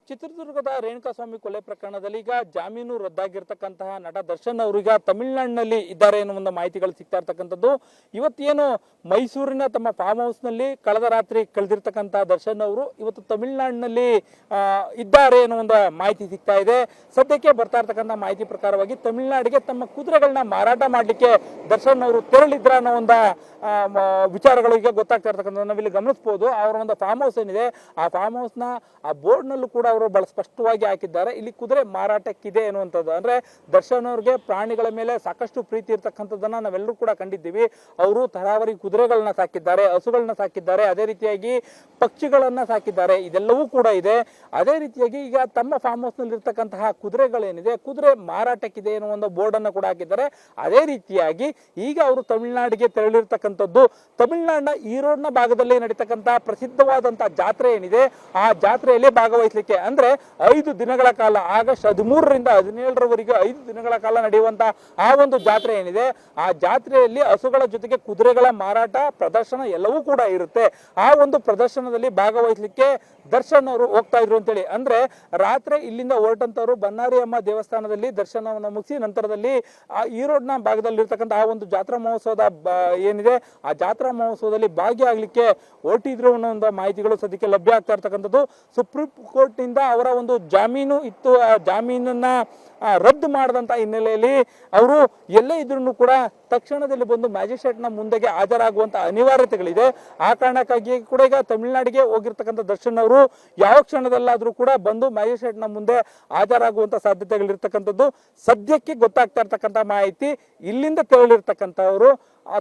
ಚಿತ್ರದುರ್ಗದ ರೇಣುಕಾಸ್ವಾಮಿ ಕೊಲೆ ಪ್ರಕರಣದಲ್ಲಿ ಈಗ ಜಾಮೀನು ರದ್ದಾಗಿರ್ತಕ್ಕಂತಹ ನಟ ದರ್ಶನ್ ಅವರೀಗ ತಮಿಳುನಾಡಿನಲ್ಲಿ ಇದ್ದಾರೆ ಎನ್ನುವ ಒಂದು ಮಾಹಿತಿಗಳು ಸಿಗ್ತಾ ಇರ್ತಕ್ಕಂಥದ್ದು. ಇವತ್ತೇನು ಮೈಸೂರಿನ ತಮ್ಮ ಫಾರ್ಮ್ ಹೌಸ್ ನಲ್ಲಿ ಕಳೆದ ರಾತ್ರಿ ಕಳೆದಿರ್ತಕ್ಕಂತಹ ದರ್ಶನ್ ಅವರು ಇವತ್ತು ತಮಿಳುನಾಡಿನಲ್ಲಿ ಇದ್ದಾರೆ ಎನ್ನುವ ಒಂದು ಮಾಹಿತಿ ಸಿಗ್ತಾ ಇದೆ. ಸದ್ಯಕ್ಕೆ ಬರ್ತಾ ಇರ್ತಕ್ಕಂಥ ಮಾಹಿತಿ ಪ್ರಕಾರವಾಗಿ ತಮಿಳುನಾಡಿಗೆ ತಮ್ಮ ಕುದುರೆಗಳನ್ನ ಮಾರಾಟ ಮಾಡ್ಲಿಕ್ಕೆ ದರ್ಶನ್ ಅವರು ತೆರಳಿದ್ರ ಅನ್ನೋ ಒಂದು ವಿಚಾರಗಳು ಈಗ ಗೊತ್ತಾಗ್ತಾ ಇರ್ತಕ್ಕಂಥ ನಾವಿಲ್ಲಿ ಗಮನಿಸಬಹುದು. ಅವರ ಒಂದು ಫಾರ್ಮ್ ಹೌಸ್ ಏನಿದೆ ಆ ಫಾರ್ಮ್ ಹೌಸ್ ನ ಆ ಬೋರ್ಡ್ ನಲ್ಲೂ ಕೂಡ ಅವರು ಬಹಳ ಸ್ಪಷ್ಟವಾಗಿ ಹಾಕಿದ್ದಾರೆ, ಇಲ್ಲಿ ಕುದುರೆ ಮಾರಾಟಕ್ಕಿದೆ ಎನ್ನುವಂಥದ್ದು. ಅಂದ್ರೆ ದರ್ಶನ್ ಅವ್ರಿಗೆ ಪ್ರಾಣಿಗಳ ಮೇಲೆ ಸಾಕಷ್ಟು ಪ್ರೀತಿ ಇರ್ತಕ್ಕಂಥದ್ದನ್ನ ನಾವೆಲ್ಲರೂ ಕೂಡ ಕಂಡಿದ್ದೀವಿ. ಅವರು ತರಾವರಿ ಕುದುರೆಗಳನ್ನ ಸಾಕಿದ್ದಾರೆ, ಹಸುಗಳನ್ನ ಸಾಕಿದ್ದಾರೆ, ಅದೇ ರೀತಿಯಾಗಿ ಪಕ್ಷಿಗಳನ್ನ ಸಾಕಿದ್ದಾರೆ, ಇದೆಲ್ಲವೂ ಕೂಡ ಇದೆ. ಅದೇ ರೀತಿಯಾಗಿ ಈಗ ತಮ್ಮ ಫಾರ್ಮ್ ಹೌಸ್ ನಲ್ಲಿ ಇರ್ತಕ್ಕಂತಹ ಕುದುರೆಗಳೇನಿದೆ ಕುದುರೆ ಮಾರಾಟಕ್ಕಿದೆ ಎನ್ನುವ ಒಂದು ಬೋರ್ಡ್ ಅನ್ನು ಕೂಡ ಹಾಕಿದ್ದಾರೆ. ಅದೇ ರೀತಿಯಾಗಿ ಈಗ ಅವರು ತಮಿಳುನಾಡಿಗೆ ತೆರಳಿರ್ತಕ್ಕಂಥದ್ದು. ತಮಿಳುನಾಡಿನ ಈರೋಡ್ನ ಭಾಗದಲ್ಲಿ ನಡೀತಕ್ಕಂತಹ ಪ್ರಸಿದ್ಧವಾದಂತಹ ಜಾತ್ರೆ ಏನಿದೆ ಆ ಜಾತ್ರೆಯಲ್ಲಿ ಭಾಗವಹಿಸಲಿಕ್ಕೆ, ಅಂದ್ರೆ 5 ದಿನಗಳ ಕಾಲ ಆಗಸ್ಟ್ 13ರಿಂದ 17ರವರೆಗೆ 5 ದಿನಗಳ ಕಾಲ ನಡೆಯುವಂತಹ ಆ ಒಂದು ಜಾತ್ರೆ ಏನಿದೆ ಆ ಜಾತ್ರೆಯಲ್ಲಿ ಹಸುಗಳ ಜೊತೆಗೆ ಕುದುರೆಗಳ ಮಾರಾಟ ಪ್ರದರ್ಶನ ಎಲ್ಲವೂ ಕೂಡ ಇರುತ್ತೆ. ಆ ಒಂದು ಪ್ರದರ್ಶನದಲ್ಲಿ ಭಾಗವಹಿಸಲಿಕ್ಕೆ ದರ್ಶನ್ ಅವರು ಹೋಗ್ತಾ ಇದ್ರು ಅಂತೇಳಿ, ಅಂದ್ರೆ ರಾತ್ರಿ ಇಲ್ಲಿಂದ ಹೊರಟಂತವರು ಬನ್ನಾರಿ ಅಮ್ಮ ದೇವಸ್ಥಾನದಲ್ಲಿ ದರ್ಶನವನ್ನು ಮುಗಿಸಿ ನಂತರದಲ್ಲಿ ಆ ಈರೋಡ್ನ ಭಾಗದಲ್ಲಿ ಇರ್ತಕ್ಕಂಥ ಆ ಒಂದು ಜಾತ್ರಾ ಮಹೋತ್ಸವದ ಏನಿದೆ ಆ ಜಾತ್ರಾ ಮಹೋತ್ಸವದಲ್ಲಿ ಭಾಗಿಯಾಗಲಿಕ್ಕೆ ಹೊರಟಿದ್ರು ಅನ್ನೋ ಒಂದು ಮಾಹಿತಿಗಳು ಸದ್ಯಕ್ಕೆ ಲಭ್ಯ ಆಗ್ತಾ ಇರ್ತಕ್ಕಂಥದ್ದು. ಸುಪ್ರೀಂ ಕೋರ್ಟ್ ನಿಂದ ಅವರ ಒಂದು ಜಾಮೀನು ಇತ್ತು, ಆ ಜಾಮೀನನ್ನ ರದ್ದು ಮಾಡಿದಂತ ಹಿನ್ನೆಲೆಯಲ್ಲಿ ಅವರು ಎಲ್ಲೇ ಇದ್ರೂ ಕೂಡ ತಕ್ಷಣದಲ್ಲಿ ಬಂದು ಮ್ಯಾಜಿಸ್ಟ್ರೇಟ್ ನ ಮುಂದೆಗೆ ಹಾಜರಾಗುವಂತ ಅನಿವಾರ್ಯತೆಗಳಿದೆ. ಆ ಕಾರಣಕ್ಕಾಗಿ ಕೂಡ ಈಗ ತಮಿಳುನಾಡಿಗೆ ಹೋಗಿರ್ತಕ್ಕಂಥ ದರ್ಶನ್ ಅವರು ಯಾವ ಕ್ಷಣದಲ್ಲಾದ್ರೂ ಕೂಡ ಬಂದು ಮ್ಯಾಜಿಸ್ಟ್ರೇಟ್ ನ ಮುಂದೆ ಹಾಜರಾಗುವಂತ ಸಾಧ್ಯತೆಗಳಿರ್ತಕ್ಕಂಥದ್ದು. ಸದ್ಯಕ್ಕೆ ಗೊತ್ತಾಗ್ತಾ ಇರ್ತಕ್ಕಂಥ ಮಾಹಿತಿ ಇಲ್ಲಿಂದ ತೆರಳಿರ್ತಕ್ಕಂಥವರು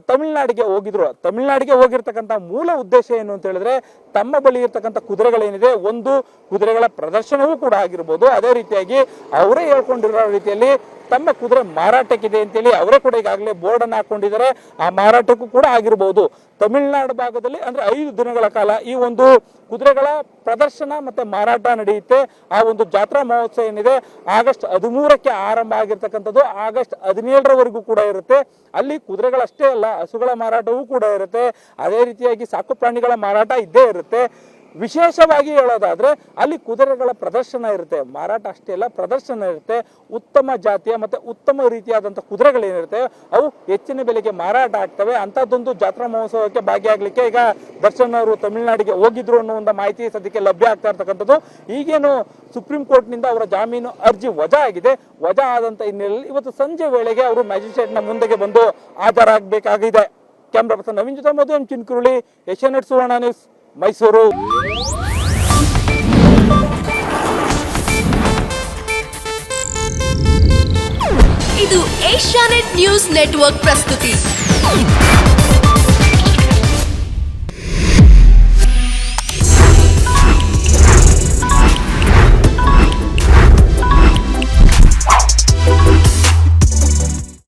ತಮಿಳುನಾಡಿಗೆ ಹೋಗಿದ್ರು. ತಮಿಳುನಾಡಿಗೆ ಹೋಗಿರ್ತಕ್ಕಂಥ ಮೂಲ ಉದ್ದೇಶ ಏನು ಅಂತ ಹೇಳಿದ್ರೆ ತಮ್ಮ ಬಳಿ ಇರ್ತಕ್ಕಂಥ ಕುದುರೆಗಳೇನಿದೆ ಒಂದು ಕುದುರೆಗಳ ಪ್ರದರ್ಶನವೂ ಕೂಡ ಆಗಿರ್ಬೋದು, ಅದೇ ರೀತಿಯಾಗಿ ಅವರೇ ಹೇಳ್ಕೊಂಡಿರೋ ರೀತಿಯಲ್ಲಿ ತಮ್ಮ ಕುದುರೆ ಮಾರಾಟಕ್ಕಿದೆ ಅಂತೇಳಿ ಅವರೇ ಕೂಡ ಈಗಾಗಲೇ ಬೋರ್ಡ್ ಅನ್ನು ಹಾಕೊಂಡಿದ್ದಾರೆ. ಆ ಮಾರಾಟಕ್ಕೂ ಕೂಡ ಆಗಿರಬಹುದು. ತಮಿಳುನಾಡು ಭಾಗದಲ್ಲಿ ಅಂದ್ರೆ 5 ದಿನಗಳ ಕಾಲ ಈ ಒಂದು ಕುದುರೆಗಳ ಪ್ರದರ್ಶನ ಮತ್ತೆ ಮಾರಾಟ ನಡೆಯುತ್ತೆ. ಆ ಒಂದು ಜಾತ್ರಾ ಮಹೋತ್ಸವ ಏನಿದೆ ಆಗಸ್ಟ್ 13ಕ್ಕೆ ಆರಂಭ ಆಗಿರ್ತಕ್ಕಂಥದ್ದು, ಆಗಸ್ಟ್ 17ರವರೆಗೂ ಕೂಡ ಇರುತ್ತೆ. ಅಲ್ಲಿ ಕುದುರೆಗಳಷ್ಟೇ ಅಲ್ಲ ಹಸುಗಳ ಮಾರಾಟವೂ ಕೂಡ ಇರುತ್ತೆ, ಅದೇ ರೀತಿಯಾಗಿ ಸಾಕು ಪ್ರಾಣಿಗಳ ಮಾರಾಟ ಇದ್ದೇ ಇರುತ್ತೆ. ವಿಶೇಷವಾಗಿ ಹೇಳೋದಾದ್ರೆ ಅಲ್ಲಿ ಕುದುರೆಗಳ ಪ್ರದರ್ಶನ ಇರುತ್ತೆ, ಮಾರಾಟ ಅಷ್ಟೇ ಅಲ್ಲ ಪ್ರದರ್ಶನ ಇರುತ್ತೆ. ಉತ್ತಮ ಜಾತಿಯ ಮತ್ತೆ ಉತ್ತಮ ರೀತಿಯಾದಂತಹ ಕುದುರೆಗಳೇನಿರುತ್ತೆ ಅವು ಹೆಚ್ಚಿನ ಬೆಲೆಗೆ ಮಾರಾಟ ಆಗ್ತವೆ. ಅಂತದ್ದೊಂದು ಜಾತ್ರಾ ಮಹೋತ್ಸವಕ್ಕೆ ಭಾಗಿಯಾಗಲಿಕ್ಕೆ ಈಗ ದರ್ಶನ್ ಅವರು ತಮಿಳುನಾಡಿಗೆ ಹೋಗಿದ್ರು ಅನ್ನೋ ಒಂದು ಮಾಹಿತಿ ಸದ್ಯಕ್ಕೆ ಲಭ್ಯ ಆಗ್ತಾ ಇರ್ತಕ್ಕಂಥದ್ದು. ಈಗೇನು ಸುಪ್ರೀಂ ಕೋರ್ಟ್ ನಿಂದ ಅವರ ಜಾಮೀನು ಅರ್ಜಿ ವಜಾ ಆಗಿದೆ. ವಜಾ ಆದಂತ ಹಿನ್ನೆಲೆಯಲ್ಲಿ ಇವತ್ತು ಸಂಜೆ ವೇಳೆಗೆ ಅವರು ಮ್ಯಾಜಿಸ್ಟ್ರೇಟ್ ನ ಮುಂದೆಗೆ ಬಂದು ಹಾಜರಾಗಬೇಕಾಗಿದೆ. ಕ್ಯಾಮ್ರಾ ಪರ್ಸನ್ ನವೀನ್ ಜೊತೆ ಮಧು ಎಂ ಚಿನ್ಕುರುಳಿ, ಏಷ್ಯಾನೆಟ್ ಸುವರ್ಣ ನ್ಯೂಸ್, ಮೈಸೂರು. ಇದು ಏಷ್ಯಾನೆಟ್ ನ್ಯೂಸ್ ನೆಟ್ವರ್ಕ್ ಪ್ರಸ್ತುತಿ.